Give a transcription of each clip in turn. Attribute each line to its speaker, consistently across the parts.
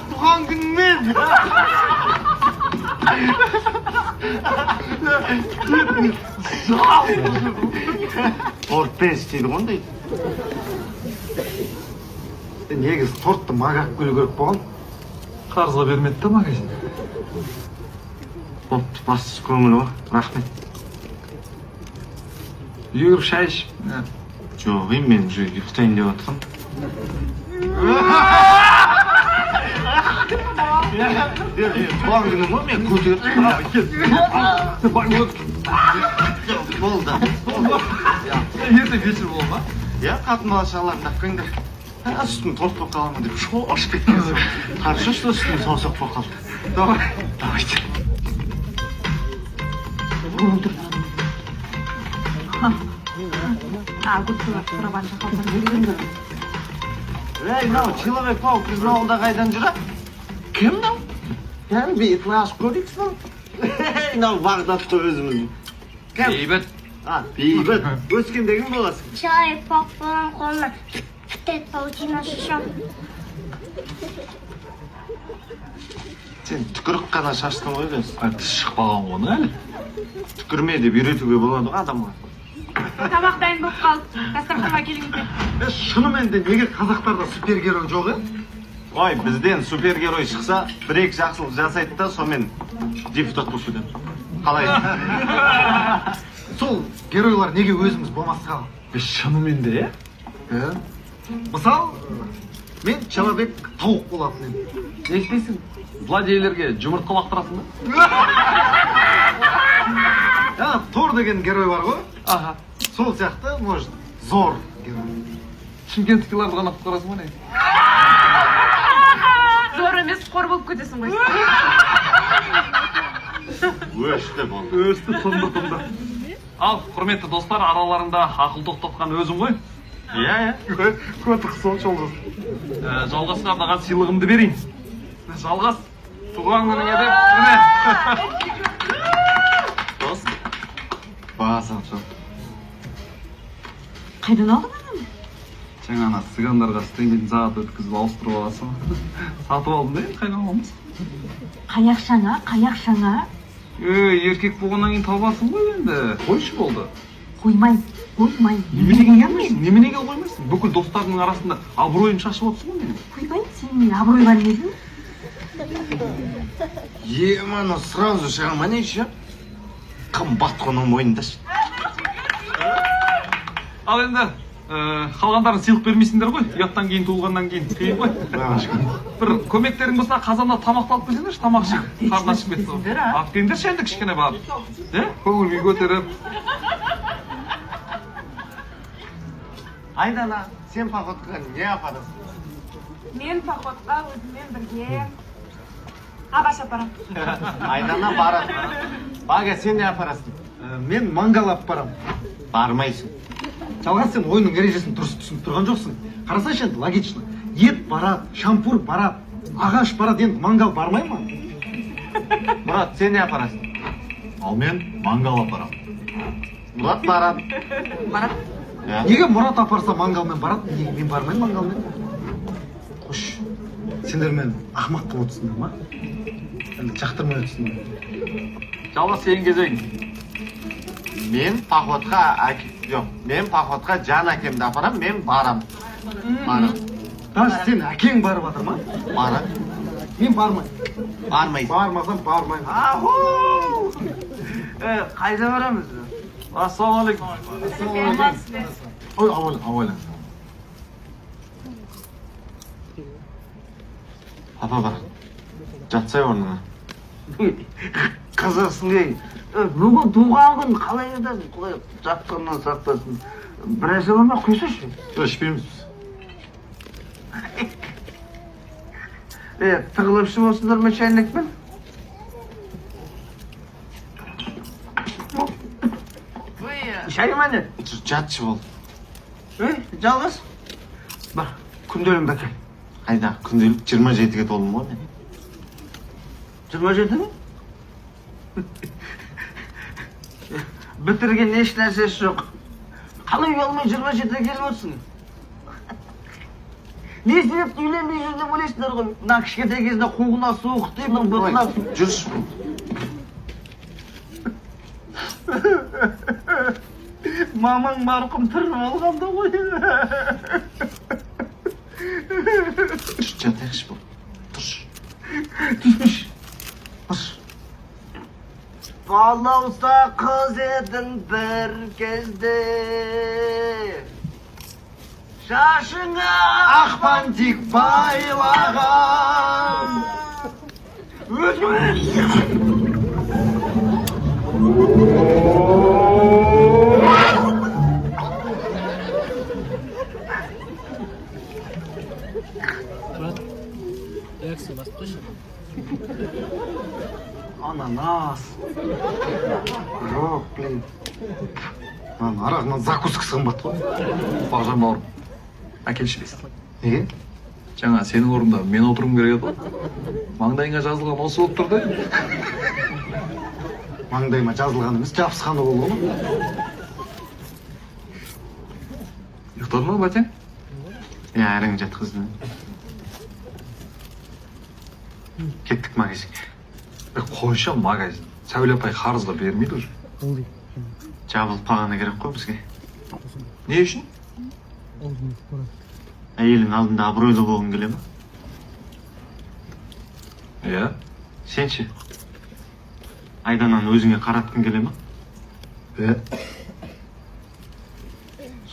Speaker 1: Tuhan günün. Торт дейді ғой дейді. Негізі тортты магазин күлу керек болған.
Speaker 2: Қарызға бермеді да магазин.
Speaker 1: Бопты, бассыз көңілі бар. Рахмет.
Speaker 2: Үйге кіріп шай іш.
Speaker 1: Жоқ, мен уже ұйықтайын деп жатқам. Туған күнім ғой, мен көтеріп. Болды.
Speaker 2: Ертең вечер бол ма?
Speaker 1: Я қатын балашаларын тапқанда үстін торт болып қаламын деп шошып кеткен. Хорошо, что үстін саусақ болып қалды. Давайте. Мынау Человек-паук біздің ауылда қайдан жүреді? Кім мынау? Кім бетін ашып көрейіксің? Мынау Бағдатты өзіміздің.
Speaker 2: Бейбіт.
Speaker 1: Бейбіт. Өскенде кім боласың?
Speaker 3: Человек-паук болған қолына тет паутина шашам.
Speaker 1: Сен түкірік қана шаштың ғой десің.
Speaker 2: Тіс шықпаған оны әлі.
Speaker 1: Түкірме деп үйретуге болады ғой адамға.
Speaker 4: Тамақ дайын болып қалды. Дастарханға келіңіздер.
Speaker 1: Шынымен де неге қазақтарда супергерой жоқ, Ой, бізден супергерой шықса, бір-екі жақсылық жасайды да, сонымен депутат болып кетеді. Қалай? Сол геройлар неге өзіміз болмасқа?
Speaker 2: Шынымен де,
Speaker 1: Мысал, мен Человек-паук болатын едім.
Speaker 2: не істейсің? Злодейлерге жұмыртқа лақтырасың ба?
Speaker 1: Тор деген герой бар ғой?
Speaker 2: Аха.
Speaker 1: Сол сияқты, может, зор герой.
Speaker 2: Шымкенттікілерді ғана құтқарасың ба не?
Speaker 4: Зор емес, қор болып кетесің ғой.
Speaker 1: Өшті болды.
Speaker 2: Өсті тұнды. Ал, құрметті достар, араларында ақыл тоқтатқан өзің ғой.
Speaker 1: Иә. Көтік сол жолғыз.
Speaker 2: Жалғасқа арнаған сыйлығымды берейін. Жалғас, туған күніңе деп.
Speaker 1: Дос. Басым сол.
Speaker 4: Қайдан алдың ананы?
Speaker 2: Жаңа сығандарға істенген зат өткізіп ауыстырып аласың. Сатып алдым да енді қайдан аламыз.
Speaker 4: Қаяқшаңа?
Speaker 2: Еркек болғаннан кейін табасың ғой енді. Қойшы болды.
Speaker 4: Қоймай.
Speaker 2: Неменеге қоймайсың? Бүкіл достарының арасында абыройын шашып отырсың ғой менің.
Speaker 4: Қоймай, сен абырой бар емесің?
Speaker 1: Мана сразу шығама не еще? Қымбат құның мойындаш.
Speaker 2: Ал енді қалғандарын сыйлық бермейсіңдер ғой. Ұяттан кейін туылғаннан кейін қиын ғой. Бір көмектерің болса қазанда тамақты алып келсеңдерші, тамақ ішіп, қарын ашып кетті. Алып келіңдерші енді кішкене барып. Көңіл күй көтеріп.
Speaker 1: Айдана, сен походқа не апарасың?
Speaker 4: Мен походқа өзіммен бірге ағаш апарам.
Speaker 1: Айдана барады. Бага, сен не апарасың?
Speaker 5: Мен мангал алып барам.
Speaker 1: Бармайсың.
Speaker 5: Жалғас, сен ойынның ережесін дұрыс түсініп тұрған жоқсың. Қарасайшы енді логично. Ет барады, шампур барады, ағаш барады, енді мангал бармай ма?
Speaker 1: Мұрат, сен не апарасың?
Speaker 2: Ал мен мангал апарам.
Speaker 1: Мұрат барады.
Speaker 5: Неге Мұрат апарса мангалмен барады, неге мен бармаймын мангалмен? Қош, сендер мен ақмақ қылып отырсыңдар ма? Әлде жақтырмай отырсыңдар?
Speaker 2: Жалғас сен кезең.
Speaker 1: Мен походқа жан әкемді апарам, мен барам.
Speaker 5: Даже сен әкең барып жатыр ма?
Speaker 1: Барам.
Speaker 5: Мен бармаймын.
Speaker 1: Бармайсың.
Speaker 5: Бармасам бармаймын.
Speaker 1: Қайда барамыз?
Speaker 2: Ассалаумағалейкум.
Speaker 1: Ой, ауылы. Папа бар. Жатсай орнына. Қызықсың ей. Бүгін туған күн қалай еді? Құдай жатқаннан сақтасын. Біраз жылама құйсайшы.
Speaker 2: Ішпейміз.
Speaker 1: Тығылып ішіп осындар ма шайнекпен? Шай ма не? Жатшы бол. Жалғыз? Бар, күнделігімді әкел. Қайда? Күнделік 27-ге толдым ғой мен. 27 mi? Bitirgen еш нәрсесі жоқ. Қалай болмай 27-ге келіп отырсың? Не себепті үйленбей жүр деп ойлайсыңдар ғой? Мына кішкентай кезінде қуғына суық деймін, бұтына... Жүрші. Мамаң марқұм тірі болғанда ғой. Жатайықшы бұл. Тұршы. Тұршы. Балауса қыз едің бір кезде, шашыңа ақ бантик байлаған. Ананас. Жоқ, блин. Арағынан закускасы қымбат қой.
Speaker 2: Бағжан бауырым, әкелші дейсің.
Speaker 1: Неге?
Speaker 2: Жаңа сенің орында мен отыруым керек еді ғой. Маңдайыңа жазылған осы болып тұр да.
Speaker 5: Маңдайыма жазылған емес, жабысқаны болды ғой.
Speaker 2: Ұйықтады ма, бәтең?
Speaker 1: Әрең жатқызды. Кеттік магазинге.
Speaker 2: Қойшы магазин. Сәуле апай қарызға бермейді уже.
Speaker 1: Жабылып қалғаны керек қой бізге.
Speaker 2: Не үшін?
Speaker 1: Әйелің алдында абыройлы болғың келе ма?
Speaker 2: Иә.
Speaker 1: Сен ше? Айдананы өзіңе қаратқың келе ма?
Speaker 2: Иә.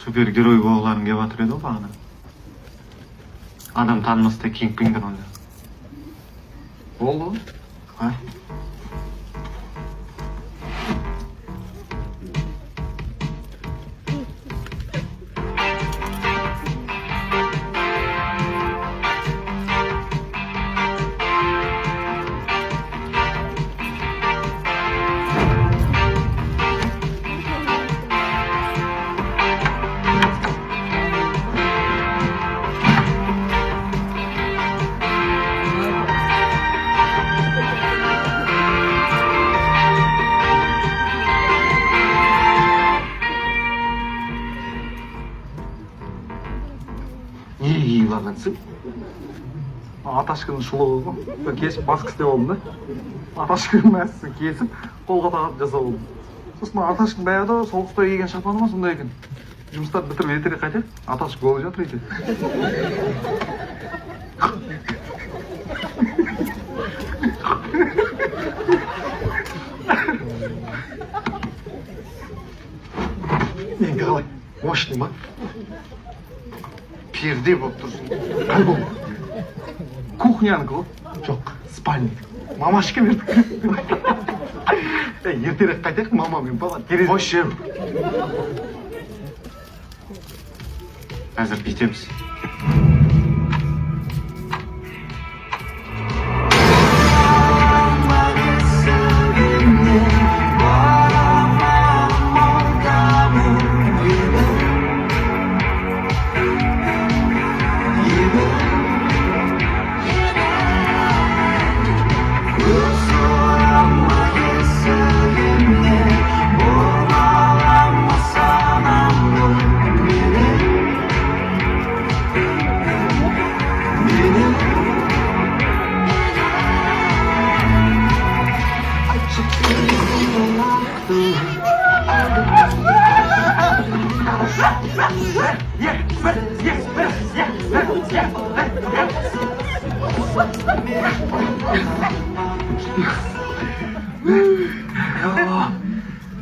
Speaker 1: Супергерой болғыларың келіп жатыр еді ғой бағана. Адам танымастай кеңпеңдер онда.
Speaker 2: Болды ғой.
Speaker 1: Ай.
Speaker 5: Неге киіп алғансың?
Speaker 2: Аташкінің шұлығы ғой. Кесіп басқы істеп алдым да. Аташкінің мәсісін кесіп, қолға тағып жасап алдым. Сосын Аташкың баяғыда соғыста киген шапаны ма сондай екен. Жұмыстарды бітіріп ертерек қайтеді. Аташк болып жатыр екен.
Speaker 5: Енді қалай? Мощный ма?
Speaker 1: Перде болып тұрсың.
Speaker 5: Қай бұл?
Speaker 2: Кухнянікі ғой.
Speaker 5: Жоқ, спальник. Мамашқа бердік. Ертерек қайтайық, мама мен бала терезе.
Speaker 1: Қош жем. Қазір бүйтеміз.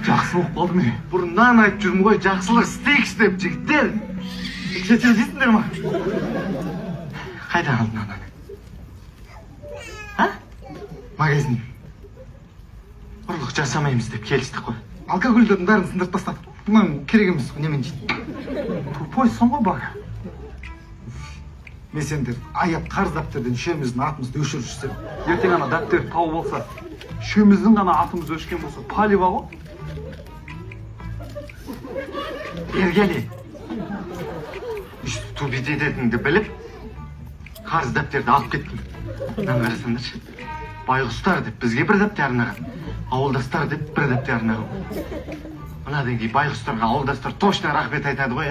Speaker 2: Жақсы болып қалды ме?
Speaker 1: Бұрыннан айтып жүрмін ғой, жақсылық істейікші деп жігіттер. Кетер дейсіңдер ма? Қайда алдың ананы?
Speaker 5: Магазин.
Speaker 1: Ұрлық жасамаймыз деп келістік қой.
Speaker 5: Алкогольдердің бәрін сындырып тастадық. Бұнан керек емес, немен жейді.
Speaker 2: Тупойсың ғой бага.
Speaker 5: Мен сендер аяп қарыз дәптерден үшеуміздің атымызды өшіріп жүрсем.
Speaker 2: Ертең ана дәптерді тауып алса, үшеуміздің ғана атымыз өшкен болса, палева ғой.
Speaker 1: Ергелі. Үсті тубет ететініңді біліп, қарыз дәптерді алып кеттім. Мынаны қарасаңдаршы. байғұстар деп бізге бір дәптер арнаған, ауылдастар деп бір дәптер арнаған. Мынадан кейін байғұстарға ауылдастар точно рахмет айтады ғой,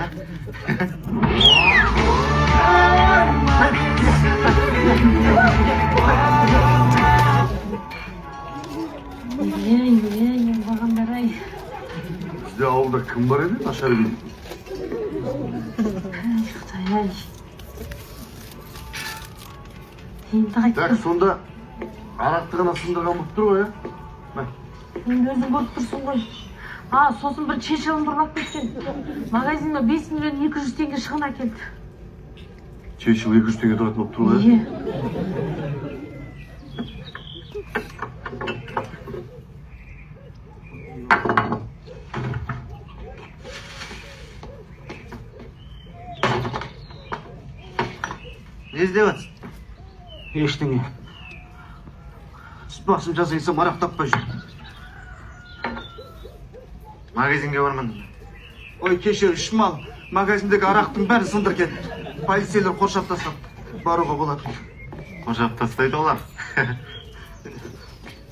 Speaker 4: Бағандар-ай.
Speaker 1: Бізде ауылда кім бар еді? Нашар біледі.
Speaker 4: Қытай-ай. Енді қайтты.
Speaker 1: Так, сонда арақты ғана сындырған болып тұр ғой,
Speaker 4: Енді өзің көріп тұрсың ғой. Сосын бір чешелін бұрлап кеткен. Магазинға 5 миллион 200 теңге шығын әкелді.
Speaker 1: Чешел 200 теңге тұратын болып тұр ғой, Не іздеп жатсың?
Speaker 5: Ештеңе. Сүт басым жасайсам арақ таппай жүр.
Speaker 1: Магазинге бармадым.
Speaker 5: Ой, кеше шымал, магазиндегі арақтың бәрі сындыр кетті. Полицейлер қоршап тастап, баруға болады.
Speaker 1: Қоршап тастайды олар.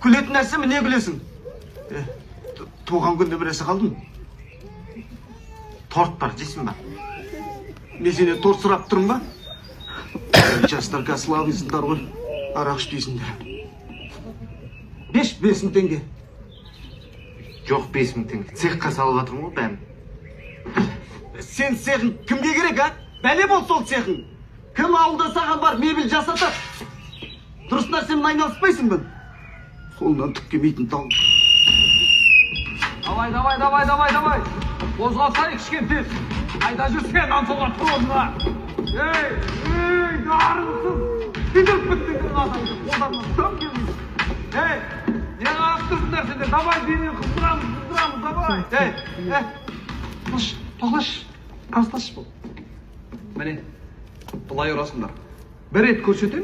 Speaker 5: Күлетін нәрсеме не күлесің? Туған күнде біресе қалдың?
Speaker 1: Торт бар, жейсің ба?
Speaker 5: Не сене торт сұрап тұрмын ба? Жастарға слависыңдар ғой, арақ ішпейсіңдер. 5 теңге.
Speaker 1: Жоқ, 5000 теңге. Цехқа салып жатырмын ғой бәрін.
Speaker 5: Сен цехың кімге керек, Бәле бол сол цехың. Кім ауылда саған бар, мебель жасатып? Дұрыс нәрсемен айналыспайсың ба? Қолынан түк келмейтін тал.
Speaker 2: Давай. Қозғалсайық кішкентай. Қайда жүрсен, ансоға тұр орнына. Ей, дарынсыз. Бидіріп біттіңдер адамды. Қолдарынан түк келмейді. Ей, не қарап тұрсыңдар сендер? Давай, денен қыздырамыз, давай. Тоқташ, қасташ бұл. Міне, бұлай ұрасыңдар. Бір рет көрсетем,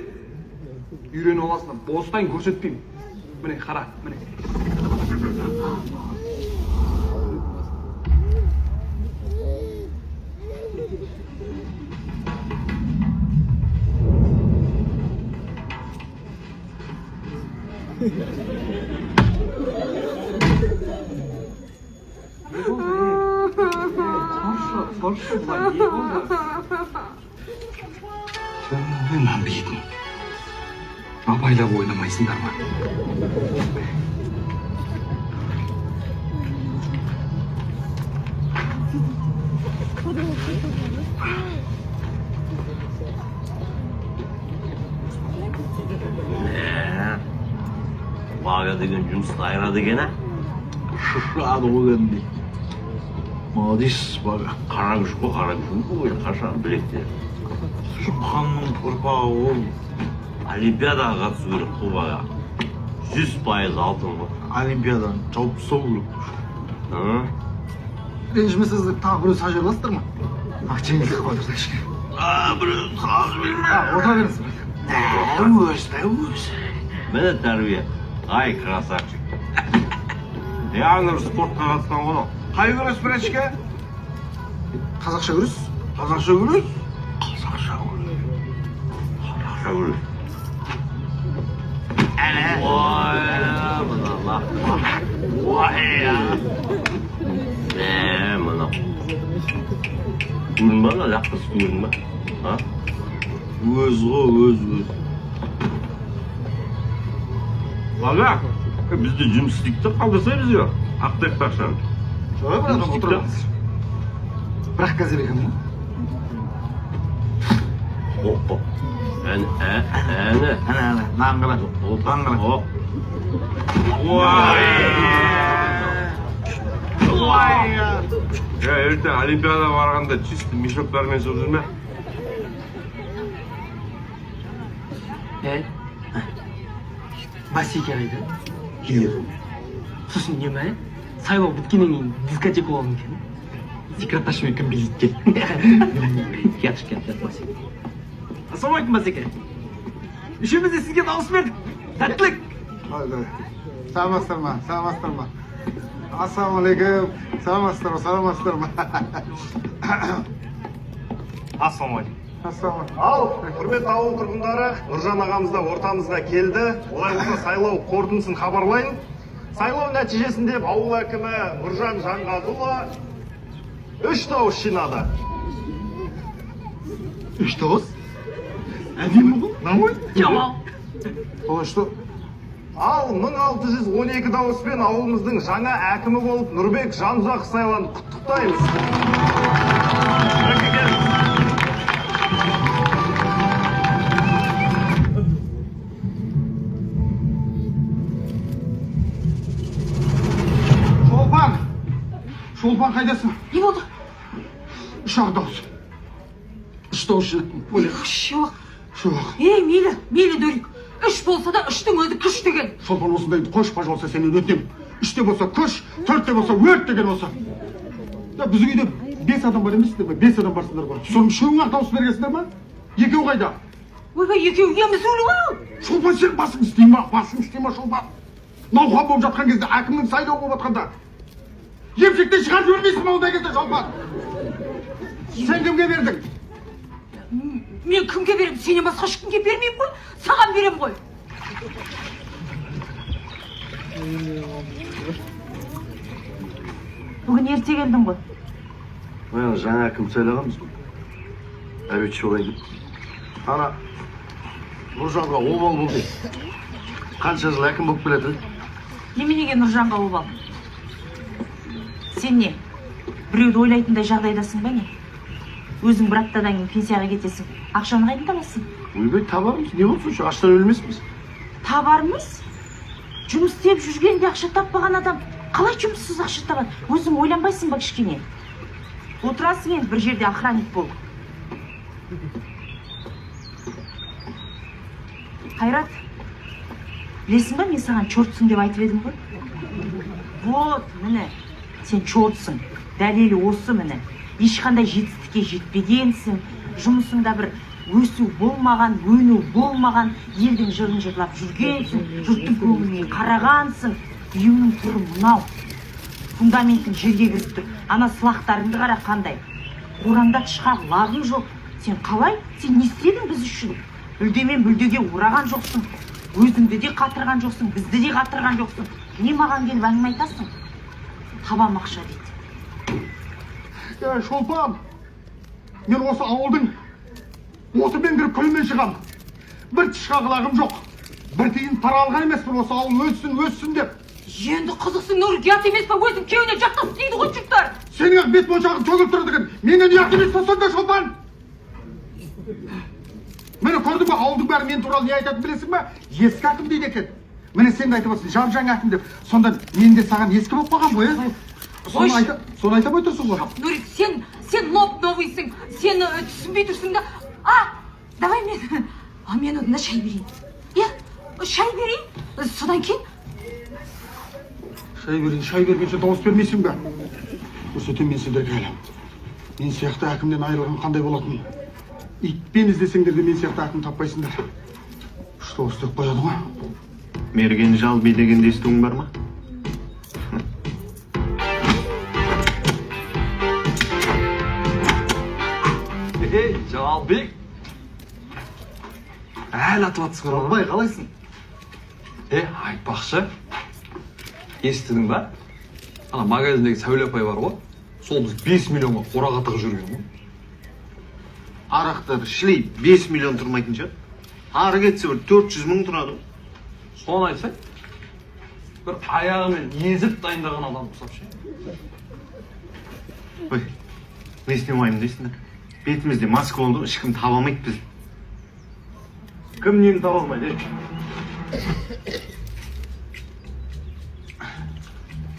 Speaker 2: үйреніп аласыңдар. Бостайын көрсетпеймін. Міне, қара, міне. Соршы, бұлай не болды?
Speaker 5: Мен бейдім. Абайлап ойнамайсыңдар ма?
Speaker 6: Vaga деген жұмысты айырады екен,
Speaker 5: Шышады ғой енді. Молодец, бага.
Speaker 6: Қара күш қой, қашан білекте.
Speaker 5: Шыққанның ұрпағы ол.
Speaker 6: Олимпиадаға қатысу керек қой бага. 100% алтын ғой.
Speaker 5: Олимпиададан жауып сол керек. Ренжімесіз тағы біреу сажырластыр ма? Жеңілдік бар ешке.
Speaker 6: Біреу сағыз берме.
Speaker 5: Отыра беріңіз.
Speaker 6: Өз. Мені тәрбие. Ай, красавчик. Яғныр спортқа қатысқан ғой.
Speaker 1: Қай көрес біріншке?
Speaker 5: Қазақша көріс?
Speaker 1: Қазақша көрес?
Speaker 6: Ой, мына лақ. Мына. Көрін ба, лаққысы көрін ба?
Speaker 1: Өз ғой, өз.
Speaker 6: Аға, бізде жұмыс істейді қалдырсаймыз ба? Ақтайық тақшаны.
Speaker 5: Жоқ, бір адам отырамыз. Бірақ қазір екен ма?
Speaker 6: Опа. Әне.
Speaker 5: Нан қара.
Speaker 6: Ертең Олимпиада барғанда чисто мешоктармен шығып жүрме?
Speaker 7: Басеке қайда? Келеді. Сосын не ма? Сайлау біткеннен кейін дискотека болған екен. Секретаршымен кім билейді кел. Кет, Басеке. Ассалаумағалейкум, Басеке. Үшеуміз де сізге дауыс бердік. Сәттілік.
Speaker 5: Саламатсыздар ма? Ассалаумағалейкум. Саламатсыздар ма?
Speaker 1: Ассалаумағалейкум.
Speaker 5: ассалаумағалейкум.
Speaker 1: Ал, құрметті ауыл тұрғындары, Нұржан ағамыз да ортамызға келді. Олай болса сайлау қорытындысын хабарлайын. Сайлау нәтижесінде ауыл әкімі Нұржан Жанғазыұлы 3 дауыс жинады.
Speaker 5: 3 дауыс? Әдемі ғой? Нормально?
Speaker 4: Жамал.
Speaker 5: Олай что?
Speaker 1: Ал 1612 дауыспен ауылымыздың жаңа әкімі болып Нұрбек Жанұзақов сайланды. Құттықтаймыз.
Speaker 5: Шолпан қайдасың?
Speaker 4: Не болды?
Speaker 5: 3 дауыс. 3 дауыс жинаттым. Бөлек.
Speaker 4: Жоқ.
Speaker 5: Жоқ.
Speaker 4: Мейлі Дөрек. 3 болса да 3-тің өзі күш деген.
Speaker 5: Шолпан осындайды қош, пожалуйста, сенен өтінемін. 3-те болса күш, 4-те болса өрт деген осы. Біздің үйде 5 адам бар емессіздер ме? 5 адам барсыңдар ғой. Соның үшеуің-ақ дауыс бергенсіңдер ма? Екеуі қайда?
Speaker 4: Ойбай, екеуі еміз өлі ғой.
Speaker 5: Шолпан, сен басың істей ма? Басың істей ма, Шолпан? Науқан болып жатқан кезде, әкімнің сайлауы болып жатқанда емшектен шығарып жібермейсің ма ондай кезде, Шолпан? Сен кімге бердің?
Speaker 4: Мен кімге берем? Сенен басқа ешкімге бермеймін ғой. Саған берем ғой. Бүгін ерте келдің ғой.
Speaker 1: Жаңа әкім сайлағанбыз ғой. Әбет солай деп. Ана, Нұржанға обал болды. Қанша жыл әкім болып келеді?
Speaker 4: Неменеге Нұржанға обал? Сен не? Біреуді ойлайтындай жағдайдасың ба не? Өзің бір аптадан кейін пенсияға кетесің. Ақшаны қайдан табасың?
Speaker 1: Ойбай, табармыз. Не болсын шу, аштан өлмеспіз.
Speaker 4: Табармыз? Жұмыс істеп жүргенде ақша таппаған адам қалай жұмыссыз ақша табады? Өзің ойланбайсың ба кішкене? Отырасың енді бір жерде охранник болып. Қайрат, білесің ба, мен саған чортсың деп айтып едім ғой? Вот, міне, сен чортсың. Дәлелі осы міне. Ешқандай жетістікке жетпегенсің. Жұмысыңда бір өсу болмаған, өну болмаған, елдің жырын жырлап жүргенсің, жұрттың көңіліне қарағансың. Үйіңнің түрі мынау. Фундаментің жерге кіріп тұр. Ана сылақтарыңды қара қандай. Қораңда тышқақ лағың жоқ. Сен қалай? Сен не істедің біз үшін? Үлдемен бүлдеге ораған жоқсың. Өзіңді де қатырған жоқсың, бізді де қатырған жоқсың. Не маған келіп әңгіме айтасың? Табам ақша дейді.
Speaker 5: Шолпан, мен осы ауылдың отымен кіріп күлмен шығам. Бір тышқақ лағым жоқ. Бір тиын пара алған емеспін, осы ауыл өссін деп.
Speaker 4: Енді қызықсың, Нұрик, ұят емес па? Өзің күйеуіне жақтас дейді ғой жұрттар.
Speaker 5: Сенің ақ бет моншағың төгіліп тұрды екен. Менен ұят емес па сонда, Шолпан? Мені көрдің ба, ауылдың бәрі мен туралы не айтатын білесің ба? Ескі әкім дейді екен. Міне сен де айтып отырсың, жап-жаңа әкім деп. Сонда мен де саған ескі болып қалған ғой, соны айтып отырсың ғой.
Speaker 4: Нұрик, сен новыйсың. Сен түсінбей тұрсың да. Давай мен одна шай берейін. Шай берейін. Содан кейін
Speaker 5: Шай бергенше дауыс бермейсің бе? Көрсетем мен сендерге әлі. Мен сияқты әкімнен айырылған қандай болатын? Итпен іздесеңдер де мен сияқты әкім таппайсыңдар. 3 дауыс деп қояды ғой.
Speaker 1: Мерген жал билегенде естуің бар ма?
Speaker 2: Жалбек. Әлі атып атсың ғой.
Speaker 1: Жалбай, қалайсың?
Speaker 2: Айтпақшы. Естідің ба? Ана магазиндегі Сәуле апай бар ғой. Сол біз 5 миллионға қораға тығып жүрген ғой.
Speaker 1: Арақтар шілей 5 миллион тұрмайтын шығар. Ары кетсе бір 400 мың тұрады.
Speaker 2: Соны айтсай, бір аяғымен езіп дайындаған адам ұқсап ше.
Speaker 1: Ой, не істемеймін дейсіңдер? Бетімізде маска болды, ешкім таба алмайды біз. Кім нені таба алмайды?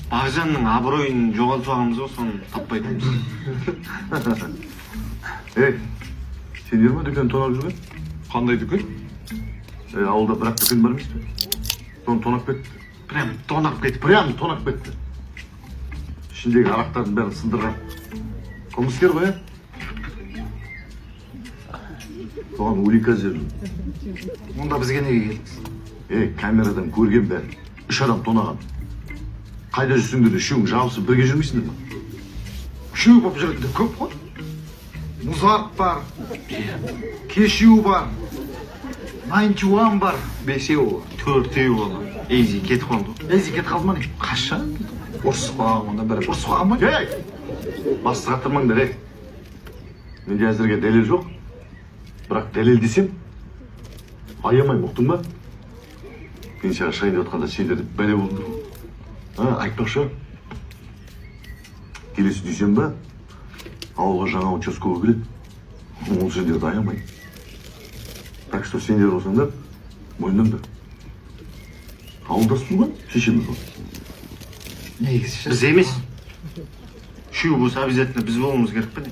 Speaker 1: Бағжанның абыройын жоғалтуағымыз ғой, соны таппайды.
Speaker 6: Сендер ма дүкен тонап жүрген?
Speaker 2: Қандай дүкен?
Speaker 6: Ауылда бірақ дүкен бар емес пе? Соны тонап кетті.
Speaker 1: Прям тонап кетті.
Speaker 6: Ішіндегі арақтардың бәрін сындырған. Қылмыскер ғой, Соған улика жердің.
Speaker 1: Онда бізге неге келдіңіз?
Speaker 6: Камерадан көрген бәрін. 3 адам тонаған. Қайда жүрсіңдер де үшеуің жабысып бірге жүрмейсіңдер ма?
Speaker 5: Үшеу болып жүргенде көп қой. Muzark бар, Cashew бар, 91 бар.
Speaker 2: Бесеу, төртеу болу. Ейзи кетіп қалды.
Speaker 5: Ezi кетіп қалды ма не? Қаша?
Speaker 2: Ұрсып қалған онда бір.
Speaker 5: Ұрысып қалған ба?
Speaker 6: Басты қатырмаңдар, ей. Менде әзірге дәлел жоқ. Бірақ дәлел десем, аямай, ұқтың ба? Мен саған шайын деп отқанда сендер деп бәле болды. Айтпақшы. Келесі дүйсенбі ауылға жаңа участковый келеді. Ол сендерді аямай. Так что сендер болсаңдар, мойныңдар. Ауылдаспыз ғой, шешеміз ғой.
Speaker 5: Негізі
Speaker 1: Біз емес. Үшеу болса обязательно біз болуымыз керек пе?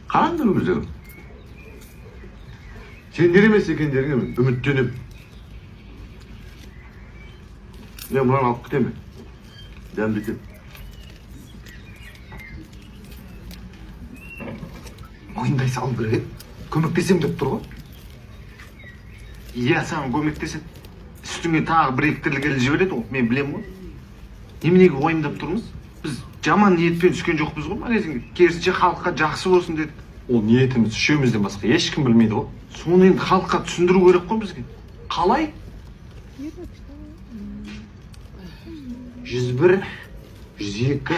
Speaker 6: Қараңдар өздерің. Сендер емес екендеріңе мен үміттенем. Мен мынаны алып кетемін. Дәмді екен.
Speaker 5: мойындай салып керек еді. Көмектесем деп тұр ғой.
Speaker 1: Иә, саған көмектеседі. Үстіңе тағы бір-екі тірлігін жібереді ғой, мен білем ғой. Неменеге ойымдап тұрмыз? Біз жаман ниетпен түскен жоқпыз ғой магазинге. Керісінше халыққа жақсы болсын дедік.
Speaker 2: Ол ниетіміз үшеумізден басқа ешкім білмейді ғой.
Speaker 1: Соны енді халыққа түсіндіру керек қой бізге.
Speaker 2: Қалай?
Speaker 5: 101, 102,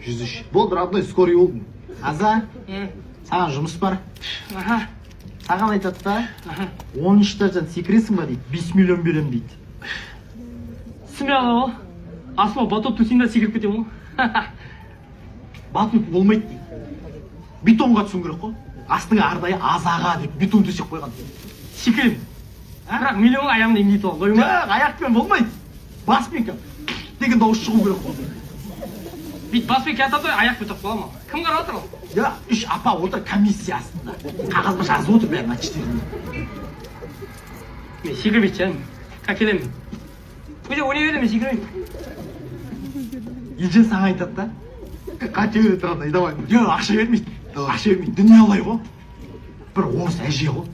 Speaker 5: 103. Болды, родной, скорый болдым. Аза, саған жұмыс бар. Саған айтады да, 10 этаждан секіресің ба дейді, 5 миллион берем дейді.
Speaker 7: Смело. Асма батут тусинда секіріп кетемін ғой.
Speaker 5: Батут болмайды дейді. Бетонға түсуің керек қой. Астыңа арнайы азаға деп бетон төсек қойған.
Speaker 7: Секірем. Бірақ миллион аяғымды емдейтін ол, қойма.
Speaker 5: Жоқ, аяқпен болмайды. Баспен деген дауыс шығу керек қой.
Speaker 7: Бит баспен кетіп аяқпен тұрып қала ма? Кім қарап отыр ол?
Speaker 5: Ja, үш апа отыр комиссия астында. Қағазға жазып отыр бәрін отчеттерін.
Speaker 7: Мен секірмейді жаным. Әкелемін. Көже ойнай беремін, секірмеймін.
Speaker 5: Елжен саған айтады да. Қате өре тұрады, давай. Жоқ, ақша бермейді. Ақша бермейді. Дүние алай ғой. Бір орыс әже ғой.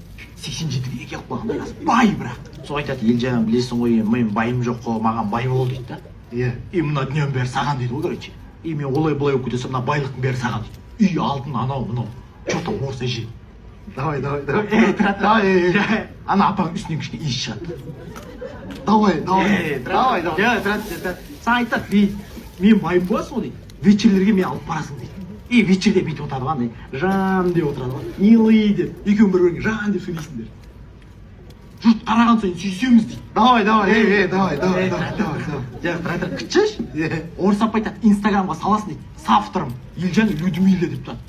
Speaker 5: 87-ге келіп қалғанда жас. Бай бірақ. Сол айтады, Елжан, білесің ғой, мен байым жоқ қой, маған бай бол дейді да. Иә. Мына дүниенің бәрі саған дейді ғой, короче. Мен олай былай болып кетесем, мына байлықтың бәрі саған дейді. Үй алтын анау мынау. Что-то орыс әже. Давай. Давай. Ана апаң үстінен кішкене иіс шығады. Давай. Саған айтады, мен байым боласың ғой дейді. Вечерлерге мен алып барасың дейді. Вечерде бүйтіп отырады ғой, жан деп отырады ғой. Милый деп. Екеуің бір-біріңе жан деп сөйлейсіңдер. Жұрт қараған сайын сүйсеміз дейді. Давай. Братыр, күтшіш. Орыс апа айтады, инстаграмға саласың дейді. С автором Елжан Людмила деп тұрады.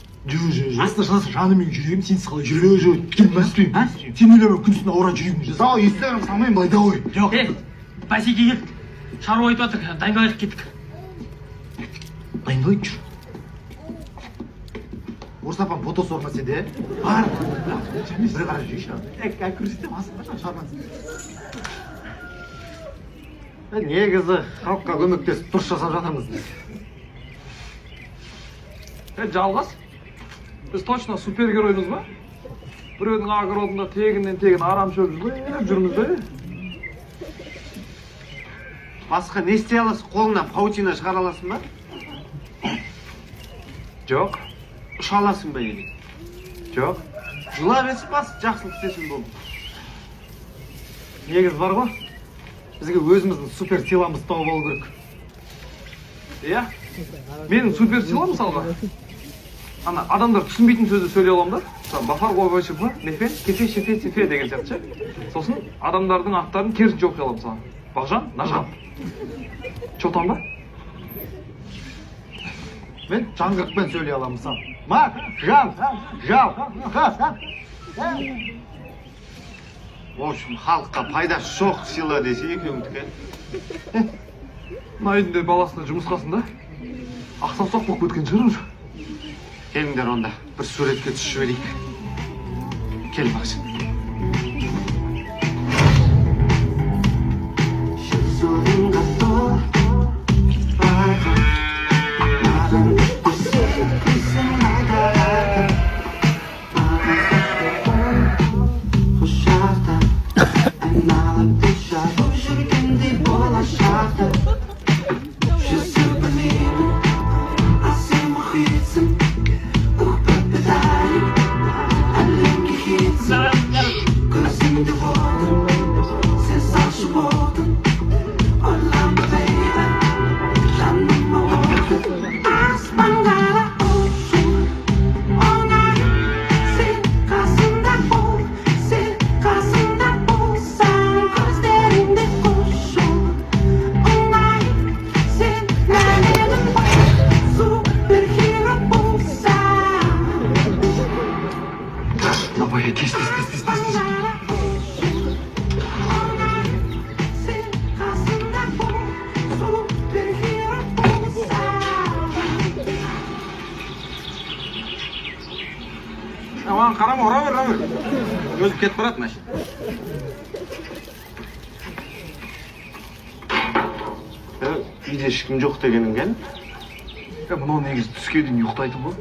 Speaker 5: Астына жазасың, жанымен жүрегім, сен қалай жүрегім. Келмәспеймін. Сен ойлама күнсін ауыран жүрегім жаза. Давай, инстаграм салмайын былай, давай. Жоқ.
Speaker 7: Бәсеке кел. Шаруа айтып жатыр, дайындалайық кеттік.
Speaker 5: Дайындалайық жүр. Орыс апам фотосы орнаса де. Бар. Бір қарап жүрейші. Көрсетем, асықпаша шармансың. Негізі халыққа көмектесіп дұрыс жасап жатырмыз.
Speaker 2: Жалғас, біз точно супергероймыз ба? Біреудің огородында тегіннен арам шөп жүрміз бе?
Speaker 1: Басқа не істей аласың? Қолыңнан паутина шығара аласың ба?
Speaker 2: Жоқ.
Speaker 1: Ұша аласың ба еле?
Speaker 2: Жоқ.
Speaker 1: Жылап есіп бас, жақсылық істесін болды.
Speaker 5: Негіз бар ғой, бізге өзіміздің супер силамыз тауып алу керек.
Speaker 2: Иә? Менің супер сила мысалға. Ана адамдар түсінбейтін сөзді сөйлей аламын да. Бафар қойбайшы ба, нефе, кефе, шефе, сефе деген сияқты ше. Сосын адамдардың аттарын керісінше оқи аламын саған. Бағжан, Нажан. Чотан ба?
Speaker 5: Мен жаңғырықпен сөйлей аламын саған. Мақ, жан.
Speaker 1: В общем, халыққа пайдасы жоқ сила десе екеуіңдікі.
Speaker 2: Мына үйдің де баласына жұмысқасын да. Ақсамсақ болып кеткен шығар уже.
Speaker 1: Келіңдер онда, бір суретке түсіп жіберейік. Кел Максим.
Speaker 8: Жүргенде болашақты
Speaker 5: Давай, тез.
Speaker 2: Aman qarama, ura ver. O'zib ketib boradi mashina.
Speaker 6: Үйде ешкім жоқ дегенің кән?
Speaker 5: Мынау негізі түске дейін ұйықтайды ғой.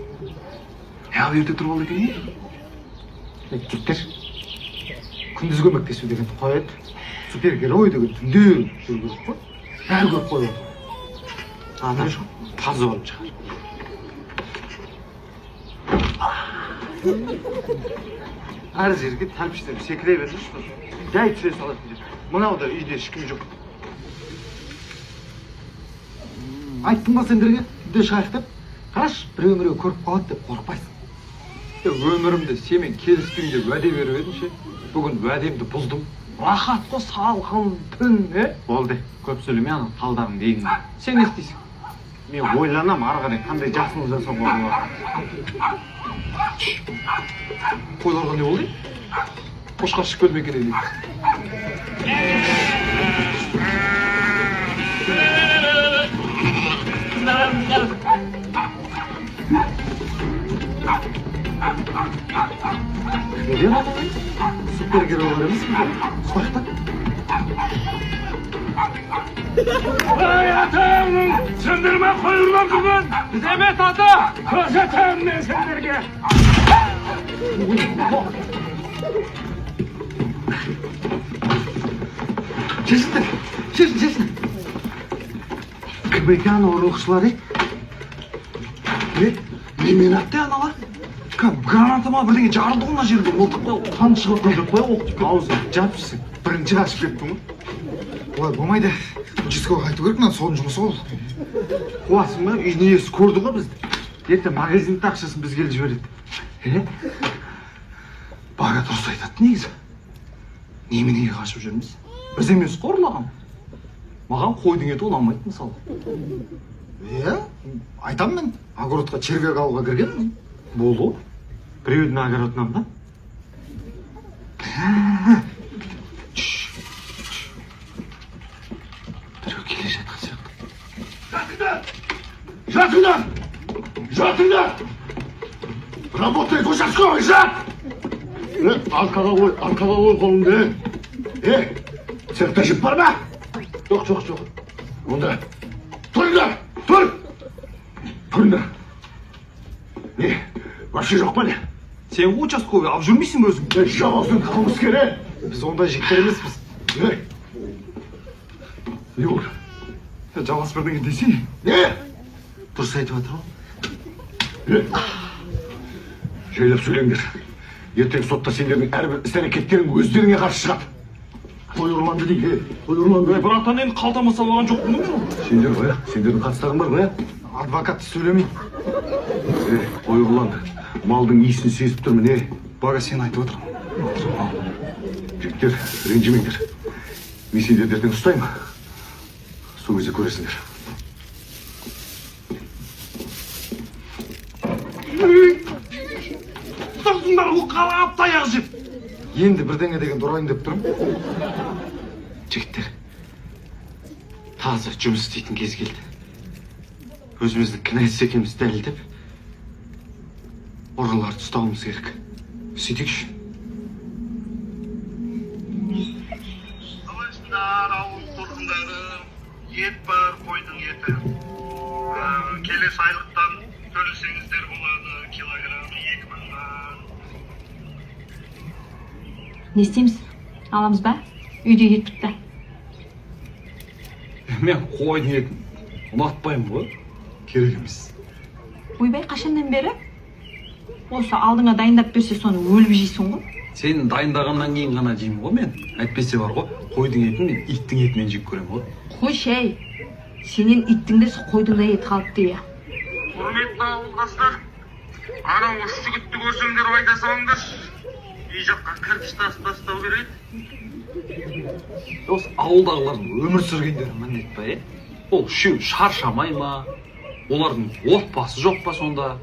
Speaker 5: Ал ерте тұрып алды екен. Кеттер. Күндіз көмектесу деген қояды. Супергерой деген түнде жүру керек қой. Бәрі көріп қойып отыр.
Speaker 6: Ана тазы болып шығар. Әр жерге тәлпіштеп секіре берсінші. Жай түре салатын жер. Мынау да үйде ешкім жоқ.
Speaker 5: Айттым ба сендерге? Үйде шығайық деп. Қараш, біреу көріп қалады деп қорықпайсың.
Speaker 2: Өмірімде семен келістің деп уәде беріп едім ше. Бүгін уәдемді бұздым. Рахат қой салқын түн,
Speaker 6: Болды, көп сөйлеме ана талдарың дейін.
Speaker 2: Сен не істейсің?
Speaker 6: Мен ойланам ары қарай қандай жақсылық жасауға болады.
Speaker 2: Қойларға не болды? Қошқа шық көрмей екен дейді.
Speaker 5: Не деп аталай? Супергеройлар емес пе? Сұлақта.
Speaker 2: Сөндірме қойылған бүгін! Біз емет аты! Көрсетемін мен сендерге!
Speaker 5: Шешін. Кім екен ұрлықшылар,
Speaker 2: Немен атты анала? Гранатыма бірдеңе жарылды ғой мына жерде.
Speaker 5: қан шығып қойып қой, оқтып аузы жапшысың. Бірінші қашып кеттің ғой. Олай болмайды. Участковый қайту керек, мына соның жұмысы ол.
Speaker 6: Қуасың ба? Үйдің иесі көрді ғой бізді. Ертең магазиндің ақшасын бізге келіп жібереді.
Speaker 5: Бага дұрыс айтады негізі. Неменеге қашып жүрміз?
Speaker 2: Біз емес қой ұрлаған. Маған қойдың еті ұнамайды мысалы.
Speaker 5: Айтам мен. Огородқа червяк алуға кіргенмін.
Speaker 2: Болды.
Speaker 6: Біреудің огородынан ба?
Speaker 5: Біреу келе жатқан сияқты.
Speaker 6: Жатыңдар! Работает участковый, жат! Арқаға қой қолыңды. Цехта жіп бар ба? Жоқ. Онда, тұрыңдар! Тұрыңдар! Не, вообще жоқ па не?
Speaker 2: Сен участковый алып жүрмейсің бе өзің?
Speaker 6: Жоғалсын қалмыз кере!
Speaker 5: Біз ондай жіктер емеспіз.
Speaker 6: Не болды?
Speaker 2: Жалғас бірдеңе десей.
Speaker 6: Не?
Speaker 5: Дұрыс айтып жатыр ғой.
Speaker 6: Жайлап сөйлеңдер. Ертең сотта сендердің әрбір іс-әрекеттерің өздеріңе қарсы шығады. Той ұрланды дейді, той ұрланды.
Speaker 2: Братан енді қалтама салған жоқпын ғой.
Speaker 6: Сендер ғой, сендердің қатыстарың бар ғой.
Speaker 5: Адвокат сөйлемейді.
Speaker 6: Той ұрланды. Малдың иісін сезіп тұрмын,
Speaker 5: Бага сен айтып отыр.
Speaker 6: Жігіттер, ренжімеңдер. Мен сендерді ертең ұстаймын. Сол кезде көресіңдер.
Speaker 2: Тұрсыңдар ол қалап таяқ жеп.
Speaker 5: Енді бірдеңе деген дұрайын деп тұрмын.
Speaker 6: Жігіттер, таза жұмыс істейтін кез келді. Өзіміздің кінәсіз екенімізді дәлелдеп, ұрыларды ұстауымыз керек.
Speaker 5: Сөйтейікші.
Speaker 1: Қалайсыңдар ауыл тұрғындары? Ет бар, қойдың еті. Келесі айлықтан төлесеңіздер болады, килограммы 2 мыңнан.
Speaker 4: Не істейміз? Аламыз ба? Үйде ет бітті.
Speaker 2: Мен қойдың етін ұнатпаймын ғой.
Speaker 5: Керек емес.
Speaker 4: Ойбай, қашаннан бері? Осы алдыңа дайындап берсе соны өліп жейсің ғой.
Speaker 2: Сен дайындағаннан кейін ғана жеймін ғой мен. Әйтпесе бар ғой, қойдың етін мен иттің етінен жеп көремін ғой.
Speaker 4: Қой шәй. Сенен иттің де қойдың да ет қалыпты я.
Speaker 1: Құрметті ауылдастар, анау үш жігітті көрсеңдер айта салыңдар. Үй жаққа кірпіш тастау керек.
Speaker 2: Осы ауылдағылардың өмір сүргендері міндет па, Ол үшеу шаршамай ма? Олардың отбасы жоқ па сонда?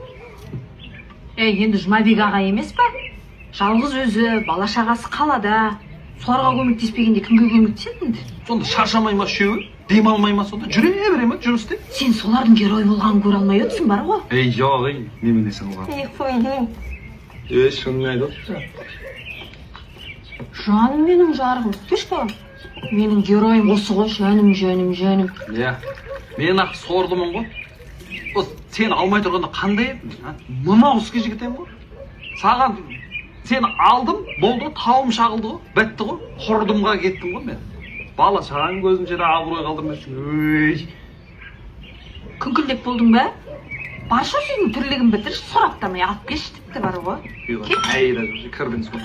Speaker 4: Енді Жұмабек аға емес па? Жалғыз өзі, бала шағасы қалада. Соларға көмектеспегенде кімге көмектеседі енді?
Speaker 2: Сонда шаршамай ма үшеуі? Дем алмай ма сонда? Жүре бере ма жұмыс істеп?
Speaker 4: Сен солардың герой болғанын көре алмай өтсің бар ғой.
Speaker 2: Ей, жоқ, ей, неменесің оған?
Speaker 3: қойдың.
Speaker 2: Шынын айтып отырсың.
Speaker 4: Жаным менің жарығым, күтпеш балам. Менің геройым осы ғой, жаным.
Speaker 2: Иә, мен ақ сордымын ғой. Сені алмай тұрғанда қандай едім? Мынау іске жігіт едім ғой. Саған сені алдым, болды, тауым шағылды ғой, бітті ғой, құрдымға кеттім ғой мен. Бала шағаң көзім жерде абырой қалдырмайсың. Өй.
Speaker 4: Күңкілдек болдың ба? Барша сенің тірлігін бітір, сұраптамай алып кеш тіпті бар ғой.
Speaker 2: Әйрі, кірдің сол.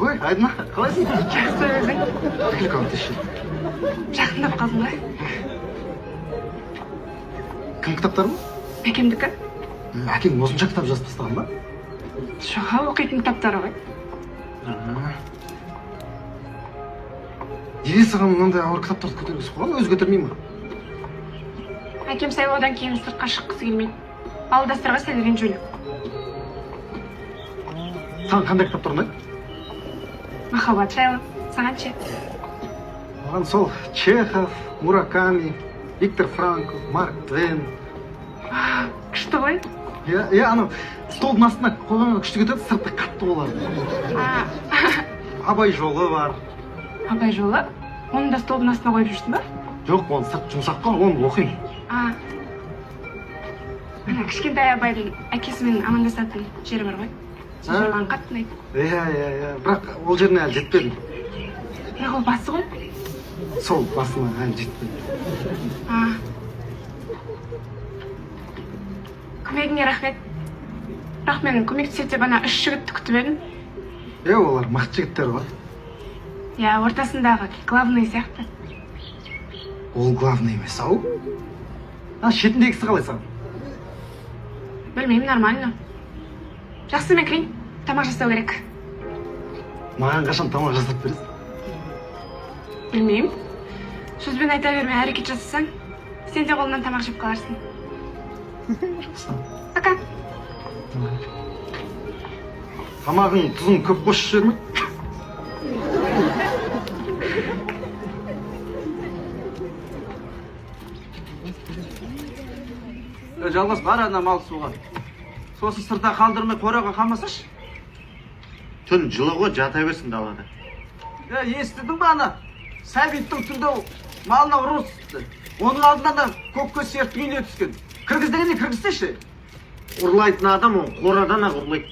Speaker 5: Ой, Айдына, қалайсың?
Speaker 3: Жақсы өзің.
Speaker 5: Телефон теші.
Speaker 3: Жақындап қалдың ба?
Speaker 5: Кім кітаптар ма?
Speaker 3: Әкемдікі?
Speaker 5: Әкең осынша кітап жазып тастаған ба?
Speaker 3: Жоға оқитын кітаптары ғой.
Speaker 5: Неге саған мынандай ауыр кітаптарды көтергісі қойған, өзі көтермей ма?
Speaker 3: Әкем сайлаудан кейін сыртқа шыққысы келмейді. Ауылдастарға сәл ренжулі.
Speaker 5: Саған қандай кітаптар ұнайды?
Speaker 3: Махаббат жайлы. Саған ше?
Speaker 5: Маған сол Чехов, Мураками, Виктор Франкл, Марк Твен.
Speaker 3: Күшті ғой?
Speaker 5: Иә, анау столдың астына қойғанға күшті кетеді, сырты қатты болады. Абай жолы бар.
Speaker 3: Абай жолы? Оны да столдың астына қойып жүрсің ба?
Speaker 5: Жоқ, оны сырт жұмсақ қой, оны оқимын.
Speaker 3: Ана кішкентай Абайдың әкесімен амандасатын жері бар ғой. Сол жер маған қатты ұнайды.
Speaker 5: Иә, бірақ ол жеріне әлі жетпедім.
Speaker 3: Бірақ ол басы ғой?
Speaker 5: Сол басына әлі жетпедім.
Speaker 3: Көмегіңе рахмет. Бірақ мен көмектеседі деп ана 3 жігітті күтіп едім.
Speaker 5: Олар мықты жігіттер ғой.
Speaker 3: Иә, ортасындағы главный сияқты.
Speaker 5: Ол главный емес, ау? Шетіндегісі қалай саған?
Speaker 3: Білмеймін, нормально. Жақсы, мен кірейін. Тамақ жасау керек.
Speaker 5: Маған қашан тамақ жасап бересің?
Speaker 3: Білмеймін. Сөзбен айта берме, әрекет жасасаң, сен де қолынан тамақ жеп қаларсың. Пока.
Speaker 5: Тамағың тұзын көп қосып жіберме.
Speaker 8: Жалғыз бар ана мал суға. Сосын сырта қалдырмай қораға қалмасашы.
Speaker 1: Түн жылы ғой, жата берсін далада.
Speaker 8: Естідің ба ана? Сәбиттің түнде малына ұрыс түсті. Оның алдынан да көкке серт үйіне түскен. Кіргіз дегенде кіргізсеші.
Speaker 1: Ұрлайтын адам ол қорадан ақ ұрлайды.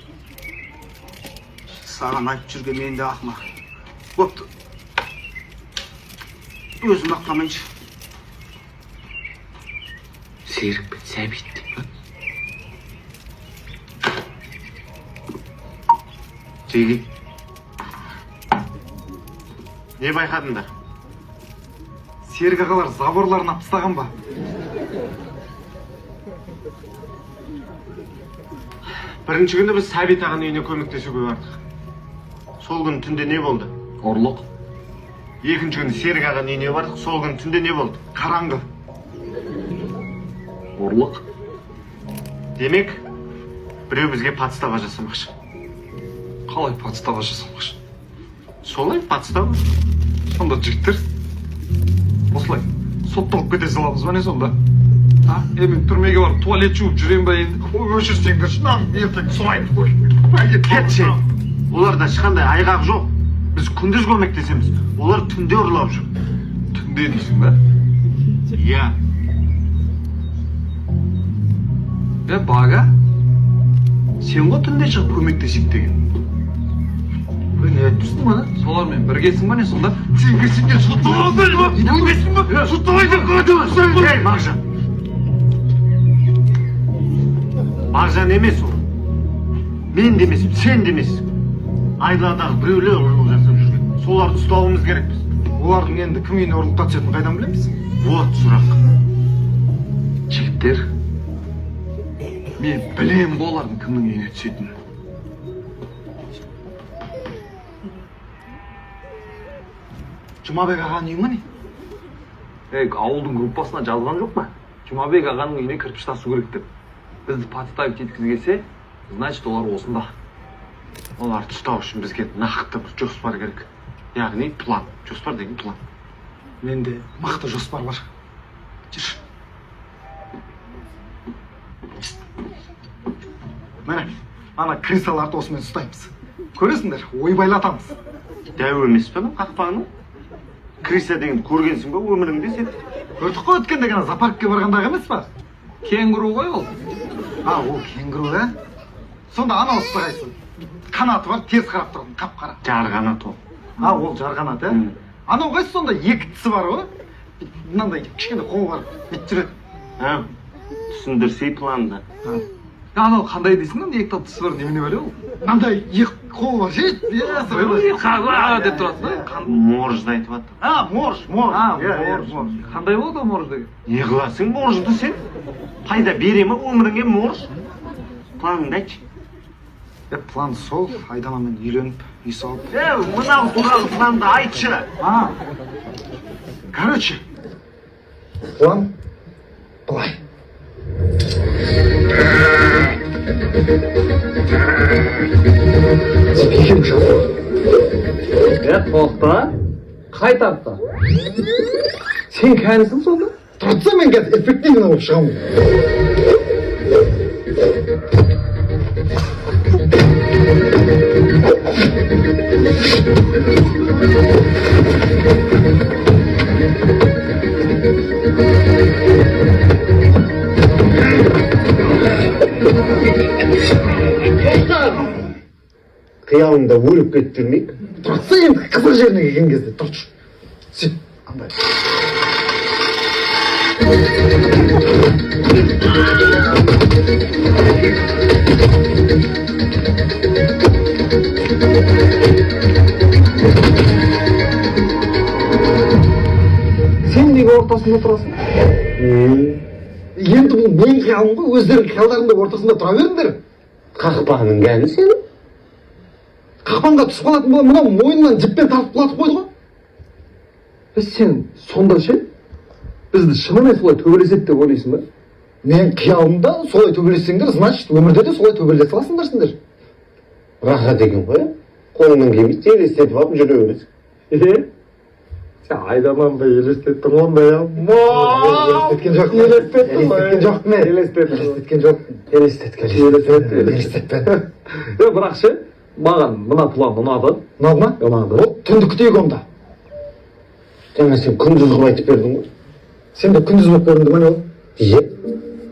Speaker 8: Саған айтып жүрген мен де ақымақ. Көпті. Өзім аққамайыншы. Серік пен Сәбит.
Speaker 1: Жеги. Не байқадыңдар?
Speaker 5: Серік ағалар заборларын алып тастаған ба?
Speaker 1: Бірінші күні біз Сәбит ағаның үйіне көмектесуге бардық. Сол күні түнде не болды?
Speaker 2: Ұрлық.
Speaker 1: Екінші күні Серік ағаның үйіне бардық. Сол күні түнде не болды?
Speaker 5: Қараңғы.
Speaker 2: Ұрлық.
Speaker 1: Демек, біреу бізге подстава жасамақшы.
Speaker 2: Қалай подстава жасамақшы?
Speaker 1: Солай подстава.
Speaker 2: Сонда жігіттер, осылай сотталып кете саламыз ба не сонда? Мен түрмеге барып туалет жуып жүрем ба енді?
Speaker 1: Өшірсеңдер шынан, ертең сұрайды. Кетші. Оларда ешқандай айғақ жоқ. Біз күндіз көмектесеміз. Олар түнде ұрлап жүр.
Speaker 2: Түнде дейсің ба?
Speaker 1: Иә.
Speaker 2: Бага, сен ғой түнде шығып көмектесейік деген.
Speaker 5: Не айтырсың ба?
Speaker 2: Солармен біргесің ба не сонда?
Speaker 1: Сен сотталмайсың ба? Білмейсің ба? Сотталмайсың ба? Ей, Мағжан. Мағжан емес ол. Мен демесім, сен демесің. Айдаладағы біреулер ұрлық жасап жүрген. Соларды ұстауымыз керекпіз.
Speaker 5: Олардың енді кім үйіне ұрлыққа түсетінін қайдан білеміз?
Speaker 1: Вот сұрақ.
Speaker 2: Жігіттер, Мен білем болардың кімнің үйіне түсетінін.
Speaker 5: Жұмабек ағаның үйі ма не?
Speaker 2: Ауылдың группасына жазған жоқ па? Жұмабек ағаның үйіне кірпіш тасу керек деп. Бізді подставить еткізгесе, значит олар осында.
Speaker 5: Оларды ұстау үшін бізге нақты бір жоспар керек. Яғни план. Жоспар деген план. Менде мықты жоспар бар. Жүрші. Міне, ана крысаларды осымен ұстаймыз. Көресіңдер, ойбайлатамыз.
Speaker 6: Дәу емес пе қақпағының? Крыса деген көргенсің ба өміріңде сен?
Speaker 5: Көрдік қой өткенде ғана зоопаркке барғандағы емес па?
Speaker 2: Кенгуру ғой ол.
Speaker 5: Ол кенгуру, Сонда анау ұстағайсың. Қанаты бар, тез қарап тұрған, қап-қара.
Speaker 6: Жарғанат ол.
Speaker 5: Ол жарғанат, Анау қайсы сонда екі тісі бар ғой? Мынандай кішкене қолы бар, бет жүреді.
Speaker 6: Түсіндірсей планды.
Speaker 2: Анау қандай дейсің, екі тал тісі бар, немене бәле ол?
Speaker 5: Мынандай екі қолы бар, ше?
Speaker 2: Деп тұрады да?
Speaker 6: Моржды айтып жатыр.
Speaker 5: Морж.
Speaker 2: Қандай болды ол морж деген?
Speaker 6: Не қыласың моржды сен? Пайда бере ме өміріңе морж? Планыңды айтшы.
Speaker 5: План сол, Айданамен үйленіп, үй салып.
Speaker 6: Мынау туралы планды айтшы.
Speaker 5: Короче, план былай. Кім жазды?
Speaker 7: Тоқта, қай тапта? Сен кәнісің сонда?
Speaker 5: Тұртса мен қазір эффективно болып шығамын.
Speaker 9: Қиялымда өліп кетіп жүрмейік.
Speaker 5: Тұртса енді қызық жеріне келген кезде тұршы. Сен, андай. Сен неге ортасында тұрасың? Енді бұл мен қиялым ғой, өздерің қиялдарыңда ортасында тұра беріңдер.
Speaker 9: Қақпаның кәні сенің?
Speaker 5: Қақпанға түсіп қалатын бола, мынау мойнынан жіппен тартып құлатып қойды ғой.
Speaker 7: Сен сонда ше? Бізді шынымен солай төбелеседі деп ойлайсың ба?
Speaker 5: Мен қиялымда солай төбелессеңдер, значит, өмірде де солай төбелесе аласыңдар сендер.
Speaker 9: Раха деген ғой, қолыңнан келмейді, елестетіп алып жүре бересің.
Speaker 5: Сен Айдананы да елестеттің онда, елестеткен жоқпын. Елестетпен.
Speaker 7: Бірақ ше, маған мына план ұнады.
Speaker 5: Ұнады ма?
Speaker 7: Ұнады.
Speaker 5: Ол түнді күтейік онда.
Speaker 9: Жаңа сен күндіз қылып айтып бердің ғой.
Speaker 5: Сен де күндіз болып көрінді ма не ол?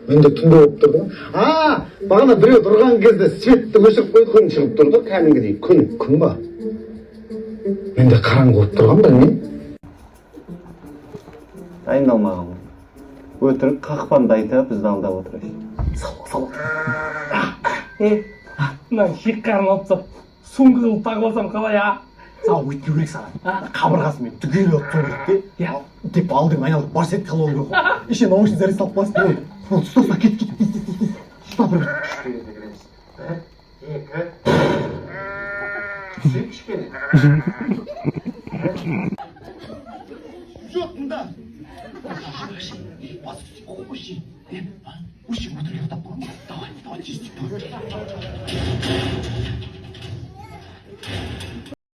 Speaker 5: Мен де түнде болып тұрды ма? Бағана біреу тұрған кезде светті өшіріп қойды.
Speaker 9: Күн шығып тұрды, кәдімгідей күн.
Speaker 5: Күн ба? Мен де қараңғы болып тұрған білмеймін.
Speaker 9: Дайындалмаған. Өтірік қақпанды айта бізді алдап отырайын.
Speaker 7: Сал. Мына шек қарын алып тастап, соңғы қылып тағып алсам қалай,
Speaker 10: Саған өйтпеу керек саған. Қабырғасымен түгел алып тұру керек те. Деп алдың айналып бар сет қалу керек. Еще наушник зарез салып қойсын. Ұста, кет. Ұста бір.
Speaker 5: Жоқ, мұнда. Уши, өтірік ұйықтап қалған. Давай, тез.